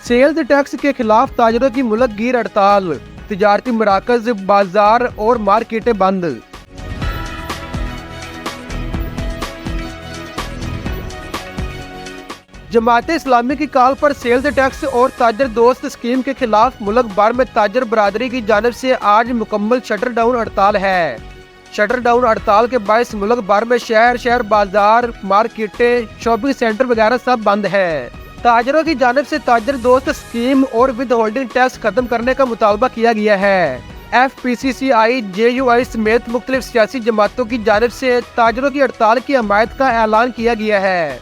Sales tax के खिलाफ ताजरों की मुल्क गिर हड़ताल, तिजारती मराकज, बाजार और मार्केटें बंद। जमात इस्लामी की कॉल पर सेल्स टैक्स और ताजर दोस्त स्कीम के खिलाफ मुल्क भर में ताजर बरादरी की जानिब से आज मुकम्मल शटर डाउन हड़ताल है। शटर डाउन हड़ताल के बायस मुल्क भर में शहर बाजार, मार्केटें, शॉपिंग सेंटर वगैरह सब बंद है। ताजरों की जानिब से ताजर दोस्त स्कीम और विद होल्डिंग टैक्स खत्म करने का मुतालबा किया गया है। FPCCI, JUI समेत मुख्तलिफ सियासी जमातों की जानिब से ताजरों की हड़ताल की हमायत का ऐलान किया गया है।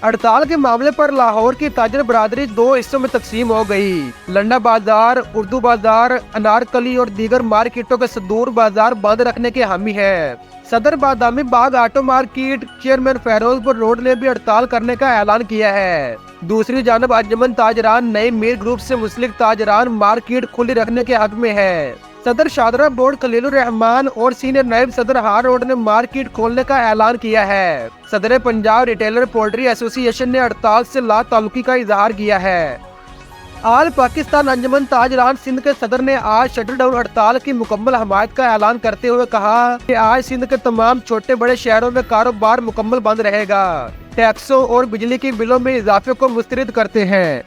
हड़ताल के मामले पर लाहौर की ताजर बरादरी दो हिस्सों में तकसीम हो गई। लंडा बाजार, उर्दू बाजार, अनारकली और दीगर मार्केटों के सदूर बाजार बंद रखने के हामी है। सदर Badami Bagh auto market chairman फैरोजपुर road ने भी हड़ताल करने का ऐलान किया है। दूसरी जानब अंजुमन ताजरान नई मीर ग्रुप से मुस्लिक ताजरान मार्केट खुली रखने के हक में है। सदर शादरा बोर्ड खलीलुर रहमान और सीनियर नायब सदर हार रोड ने मार्केट खोलने का ऐलान किया है। सदर पंजाब रिटेलर पोल्ट्री एसोसिएशन ने हड़ताल से ला ताल्लुकी का इजहार किया है। आल पाकिस्तान अंजुमन ताजरान सिंध के सदर ने आज शटर डाउन हड़ताल की मुकम्मल हमायत का ऐलान करते हुए कहा कि आज सिंध के तमाम छोटे बड़े शहरों में कारोबार मुकम्मल बंद रहेगा। टैक्सों और बिजली के बिलों में इजाफे को मुस्तरद करते हैं।